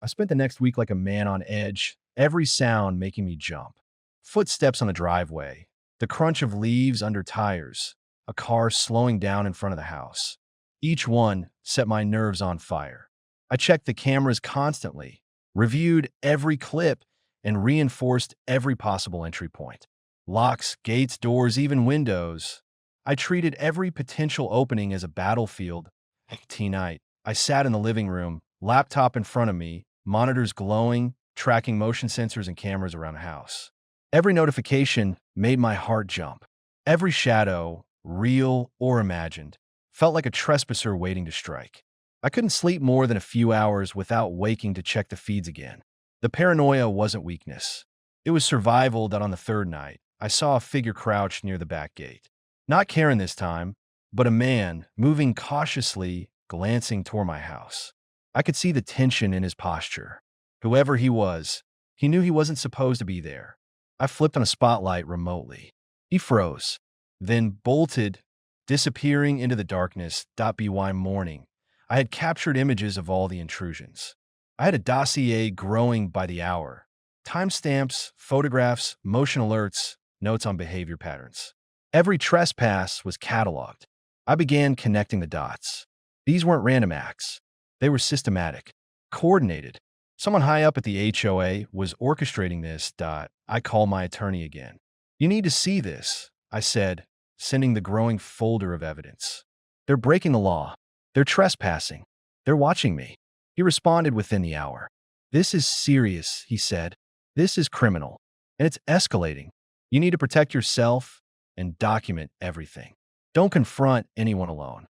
I spent the next week like a man on edge, every sound making me jump. Footsteps on the driveway, the crunch of leaves under tires, a car slowing down in front of the house. Each one set my nerves on fire. I checked the cameras constantly, reviewed every clip, and reinforced every possible entry point. Locks, gates, doors, even windows. I treated every potential opening as a battlefield. Night, I sat in the living room, laptop in front of me, monitors glowing, tracking motion sensors and cameras around the house. Every notification made my heart jump. Every shadow, real or imagined, felt like a trespasser waiting to strike. I couldn't sleep more than a few hours without waking to check the feeds again. The paranoia wasn't weakness. It was survival that on the third night, I saw a figure crouched near the back gate. Not Karen this time, but a man moving cautiously, glancing toward my house. I could see the tension in his posture. Whoever he was, he knew he wasn't supposed to be there. I flipped on a spotlight remotely. He froze, then bolted, disappearing into the darkness. By morning, I had captured images of all the intrusions. I had a dossier growing by the hour. Timestamps, photographs, motion alerts, notes on behavior patterns. Every trespass was cataloged. I began connecting the dots. These weren't random acts. They were systematic, coordinated. Someone high up at the HOA was orchestrating this. I called my attorney again. "You need to see this," I said, sending the growing folder of evidence. "They're breaking the law. They're trespassing. They're watching me." He responded within the hour. "This is serious," he said. "This is criminal, and it's escalating. You need to protect yourself and document everything. Don't confront anyone alone."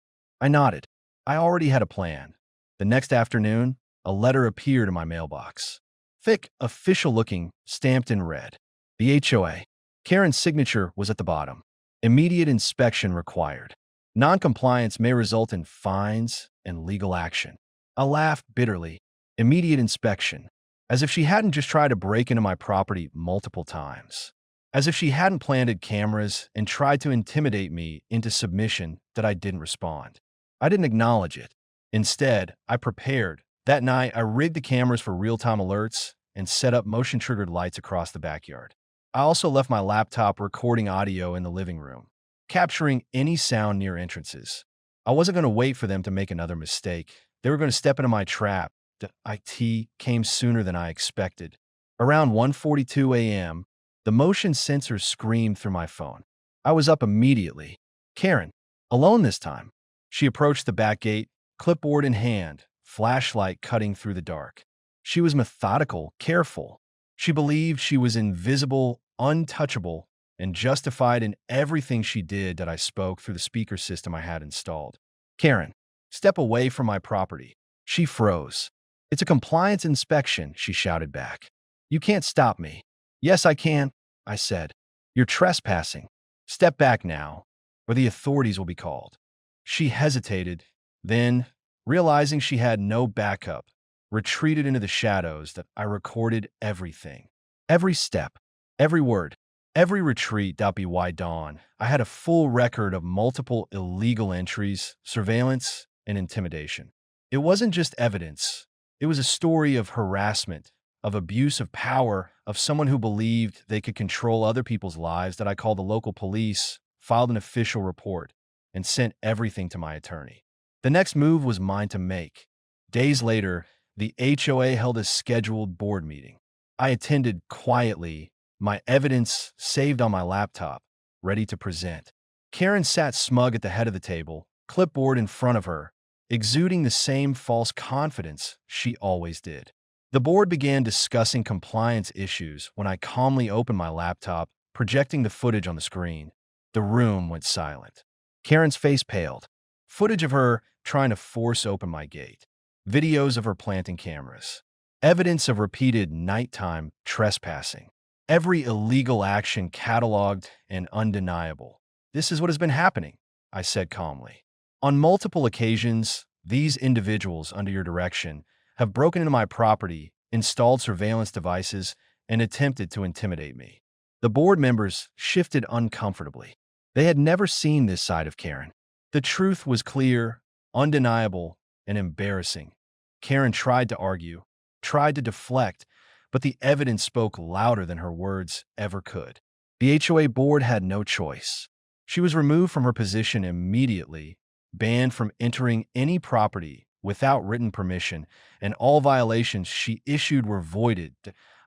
I nodded. I already had a plan. The next afternoon, a letter appeared in my mailbox. Thick, official-looking, stamped in red. The HOA. Karen's signature was at the bottom. Immediate inspection required. Noncompliance may result in fines and legal action. I laughed bitterly. Immediate inspection. As if she hadn't just tried to break into my property multiple times. As if she hadn't planted cameras and tried to intimidate me into submission that I didn't respond. I didn't acknowledge it. Instead, I prepared. That night, I rigged the cameras for real-time alerts and set up motion-triggered lights across the backyard. I also left my laptop recording audio in the living room, capturing any sound near entrances. I wasn't going to wait for them to make another mistake. They were going to step into my trap. The IT came sooner than I expected. Around 1:42 a.m., the motion sensor screamed through my phone. I was up immediately. Karen, alone this time. She approached the back gate, clipboard in hand, flashlight cutting through the dark. She was methodical, careful. She believed she was invisible, untouchable, and justified in everything she did that I spoke through the speaker system I had installed. "Karen, step away from my property." She froze. "It's a compliance inspection," she shouted back. "You can't stop me." "Yes, I can," I said. "You're trespassing. Step back now, or the authorities will be called." She hesitated, then, realizing she had no backup, retreated into the shadows. That I recorded everything. Every step, every word, every retreat. By dawn, I had a full record of multiple illegal entries, surveillance, and intimidation. It wasn't just evidence. It was a story of harassment, of abuse of power, of someone who believed they could control other people's lives. That I called the local police, filed an official report, and sent everything to my attorney. The next move was mine to make. Days later, the HOA held a scheduled board meeting. I attended quietly, my evidence saved on my laptop, ready to present. Karen sat smug at the head of the table, clipboard in front of her, exuding the same false confidence she always did. The board began discussing compliance issues when I calmly opened my laptop, projecting the footage on the screen. The room went silent. Karen's face paled. Footage of her trying to force open my gate. Videos of her planting cameras. Evidence of repeated nighttime trespassing. Every illegal action cataloged and undeniable. "This is what has been happening," I said calmly. "On multiple occasions, these individuals under your direction have broken into my property, installed surveillance devices, and attempted to intimidate me." The board members shifted uncomfortably. They had never seen this side of Karen. The truth was clear, undeniable, and embarrassing. Karen tried to argue. tried to deflect, but the evidence spoke louder than her words ever could. The HOA board had no choice. She was removed from her position immediately, banned from entering any property without written permission, and all violations she issued were voided.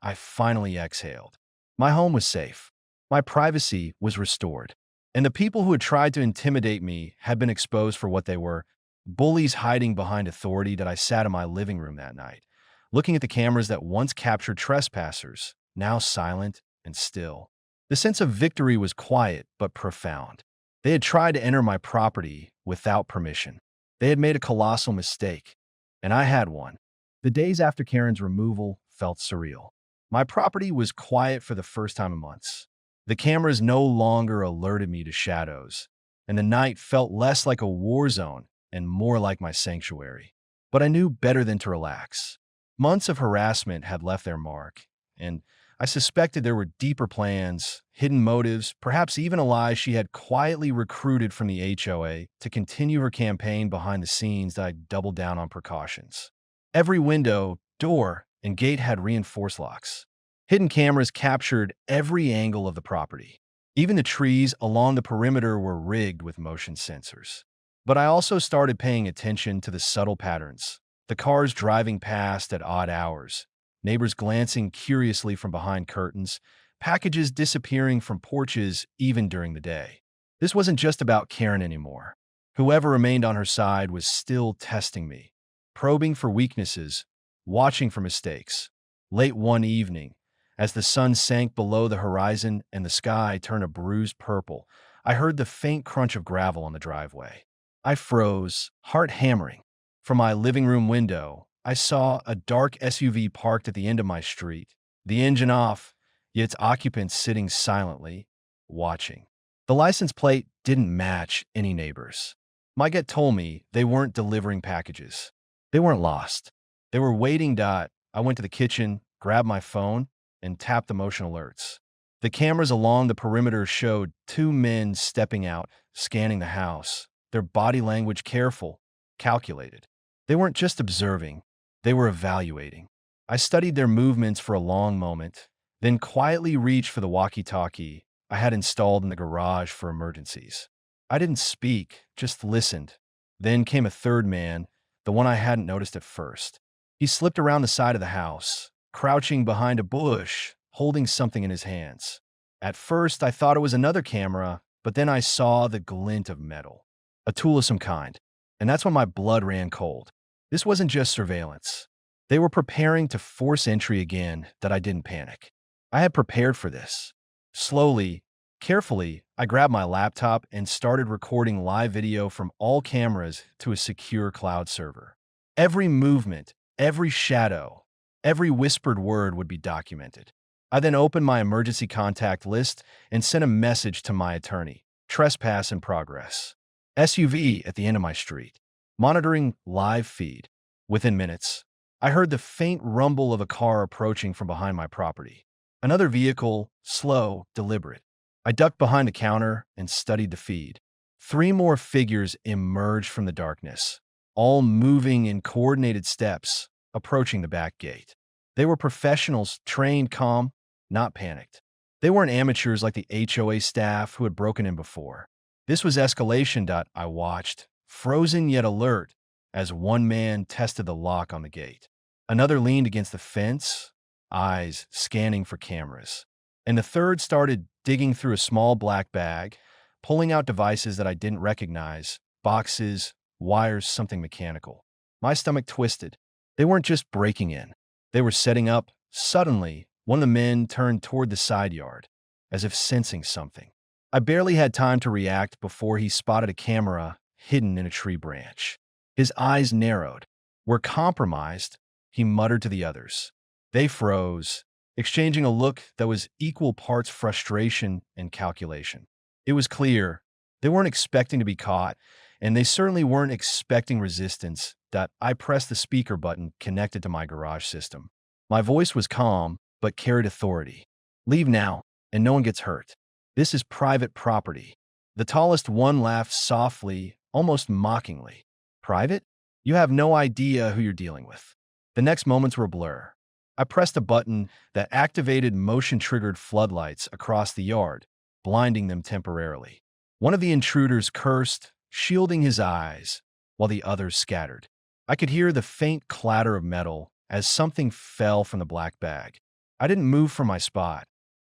I finally exhaled. My home was safe. My privacy was restored. And the people who had tried to intimidate me had been exposed for what they were, bullies hiding behind authority. That I sat in my living room that night, looking at the cameras that once captured trespassers, now silent and still. The sense of victory was quiet but profound. They had tried to enter my property without permission. They had made a colossal mistake, and I had one. The days after Karen's removal felt surreal. My property was quiet for the first time in months. The cameras no longer alerted me to shadows, and the night felt less like a war zone and more like my sanctuary. But I knew better than to relax. Months of harassment had left their mark, and I suspected there were deeper plans, hidden motives, perhaps even a lie she had quietly recruited from the HOA to continue her campaign behind the scenes. That I doubled down on precautions. Every window, door, and gate had reinforced locks. Hidden cameras captured every angle of the property. Even the trees along the perimeter were rigged with motion sensors. But I also started paying attention to the subtle patterns. The cars driving past at odd hours, neighbors glancing curiously from behind curtains, packages disappearing from porches even during the day. This wasn't just about Karen anymore. Whoever remained on her side was still testing me, probing for weaknesses, watching for mistakes. Late one evening, as the sun sank below the horizon and the sky turned a bruised purple, I heard the faint crunch of gravel on the driveway. I froze, heart hammering. From my living room window, I saw a dark SUV parked at the end of my street, the engine off, yet its occupants sitting silently, watching. The license plate didn't match any neighbors. My gut told me they weren't delivering packages. They weren't lost. They were waiting. I went to the kitchen, grabbed my phone, and tapped the motion alerts. The cameras along the perimeter showed two men stepping out, scanning the house, their body language careful, calculated. They weren't just observing, they were evaluating. I studied their movements for a long moment, then quietly reached for the walkie-talkie I had installed in the garage for emergencies. I didn't speak, just listened. Then came a third man, the one I hadn't noticed at first. He slipped around the side of the house, crouching behind a bush, holding something in his hands. At first, I thought it was another camera, but then I saw the glint of metal, a tool of some kind. And that's when my blood ran cold. This wasn't just surveillance. They were preparing to force entry again. That I didn't panic. I had prepared for this. Slowly, carefully, I grabbed my laptop and started recording live video from all cameras to a secure cloud server. Every movement, every shadow, every whispered word would be documented. I then opened my emergency contact list and sent a message to my attorney. Trespass in progress. SUV at the end of my street. Monitoring live feed. Within minutes, I heard the faint rumble of a car approaching from behind my property. Another vehicle, slow, deliberate. I ducked behind the counter and studied the feed. 3 more figures emerged from the darkness, all moving in coordinated steps, approaching the back gate. They were professionals, trained, calm, not panicked. They weren't amateurs like the HOA staff who had broken in before. This was escalation. I watched, frozen yet alert, as one man tested the lock on the gate. Another leaned against the fence, eyes scanning for cameras. And the third started digging through a small black bag, pulling out devices that I didn't recognize, boxes, wires, something mechanical. My stomach twisted. They weren't just breaking in. They were setting up. Suddenly, one of the men turned toward the side yard, as if sensing something. I barely had time to react before he spotted a camera hidden in a tree branch. His eyes narrowed. "We're compromised," he muttered to the others. They froze, exchanging a look that was equal parts frustration and calculation. It was clear they weren't expecting to be caught, and they certainly weren't expecting resistance. I pressed the speaker button connected to my garage system. My voice was calm, but carried authority. "Leave now, and no one gets hurt. This is private property." The tallest one laughed softly, almost mockingly. "Private? You have no idea who you're dealing with." The next moments were a blur. I pressed a button that activated motion-triggered floodlights across the yard, blinding them temporarily. One of the intruders cursed, shielding his eyes, while the others scattered. I could hear the faint clatter of metal as something fell from the black bag. I didn't move from my spot.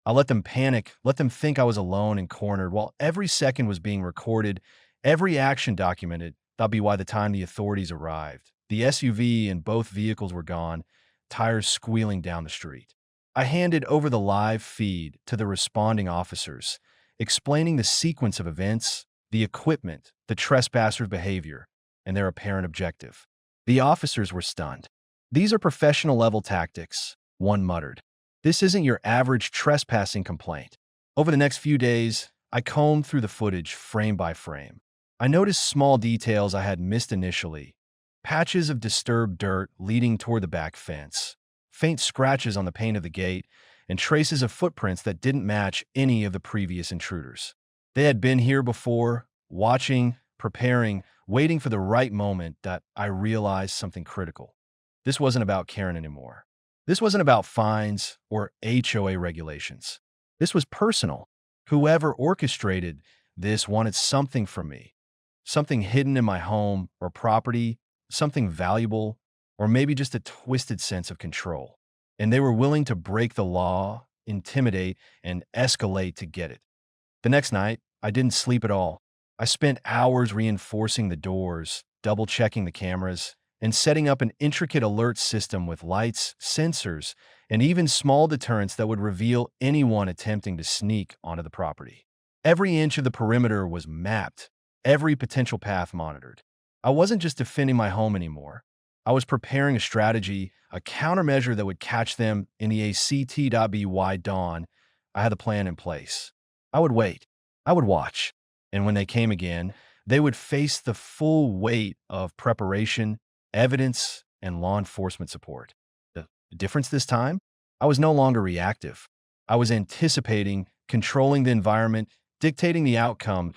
I let them panic, let them think I was alone and cornered, while every second was being recorded, every action documented. That'd be why the time the authorities arrived. The SUV and both vehicles were gone, tires squealing down the street. I handed over the live feed to the responding officers, explaining the sequence of events, the equipment, the trespassers' behavior, and their apparent objective. The officers were stunned. "These are professional-level tactics," one muttered. "This isn't your average trespassing complaint." Over the next few days, I combed through the footage frame by frame. I noticed small details I had missed initially: patches of disturbed dirt leading toward the back fence, faint scratches on the pane of the gate, and traces of footprints that didn't match any of the previous intruders. They had been here before, watching, preparing, waiting for the right moment. That I realized something critical. This wasn't about Karen anymore. This wasn't about fines or HOA regulations. This was personal. Whoever orchestrated this wanted something from me. Something hidden in my home or property, something valuable, or maybe just a twisted sense of control. And they were willing to break the law, intimidate, and escalate to get it. The next night, I didn't sleep at all. I spent hours reinforcing the doors, double-checking the cameras, and setting up an intricate alert system with lights, sensors, and even small deterrents that would reveal anyone attempting to sneak onto the property. Every inch of the perimeter was mapped, every potential path monitored. I wasn't just defending my home anymore. I was preparing a strategy, a countermeasure that would catch them in the ACT.BY dawn. I had the plan in place. I would wait. I would watch. And when they came again, they would face the full weight of preparation, evidence, and law enforcement support. The difference this time? I was no longer reactive. I was anticipating, controlling the environment, dictating the outcome.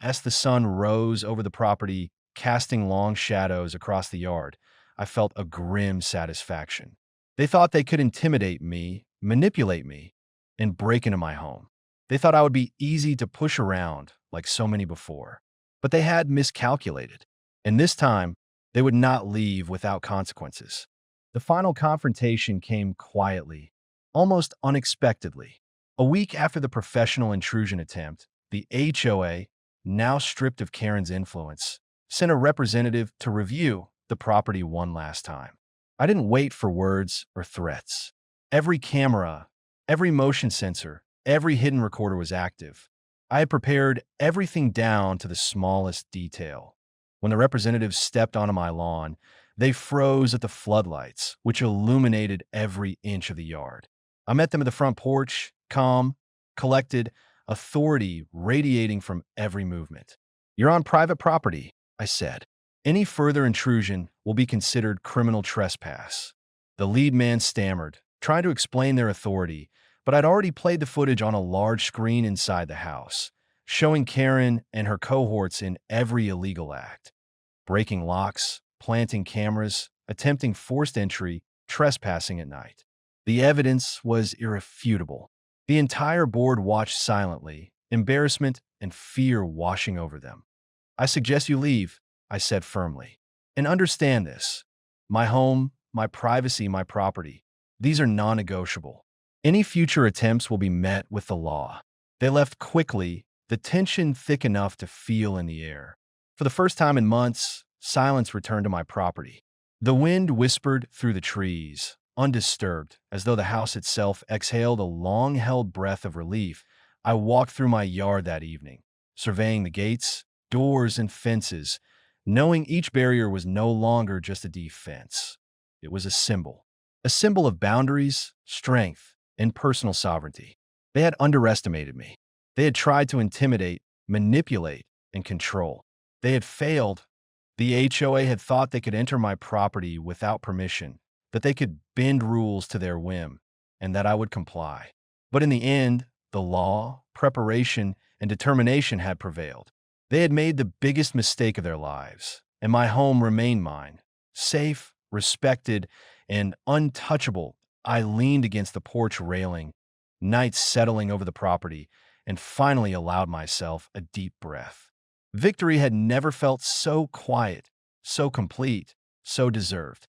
As the sun rose over the property, casting long shadows across the yard, I felt a grim satisfaction. They thought they could intimidate me, manipulate me, and break into my home. They thought I would be easy to push around, like so many before. But they had miscalculated. And this time, they would not leave without consequences. The final confrontation came quietly, almost unexpectedly. A week after the professional intrusion attempt, the HOA, now stripped of Karen's influence, sent a representative to review the property one last time. I didn't wait for words or threats. Every camera, every motion sensor, every hidden recorder was active. I had prepared everything down to the smallest detail. When the representatives stepped onto my lawn, they froze at the floodlights, which illuminated every inch of the yard. I met them at the front porch, calm, collected, authority radiating from every movement. "You're on private property," I said. "Any further intrusion will be considered criminal trespass." The lead man stammered, trying to explain their authority, but I'd already played the footage on a large screen inside the house, showing Karen and her cohorts in every illegal act: breaking locks, planting cameras, attempting forced entry, trespassing at night. The evidence was irrefutable. The entire board watched silently, embarrassment and fear washing over them. "I suggest you leave," I said firmly. "And understand this. My home, my privacy, my property, these are non-negotiable. Any future attempts will be met with the law." They left quickly, the tension thick enough to feel in the air. For the first time in months, silence returned to my property. The wind whispered through the trees, undisturbed, as though the house itself exhaled a long-held breath of relief. I walked through my yard that evening, surveying the gates, doors, and fences, knowing each barrier was no longer just a defense. It was a symbol of boundaries, strength, and personal sovereignty. They had underestimated me. They had tried to intimidate, manipulate, and control. They had failed. The HOA had thought they could enter my property without permission, that they could bend rules to their whim, and that I would comply. But in the end, the law, preparation, and determination had prevailed. They had made the biggest mistake of their lives, and my home remained mine, safe, respected, and untouchable, I leaned against the porch railing, night settling over the property, and finally allowed myself a deep breath. Victory had never felt so quiet, so complete, so deserved.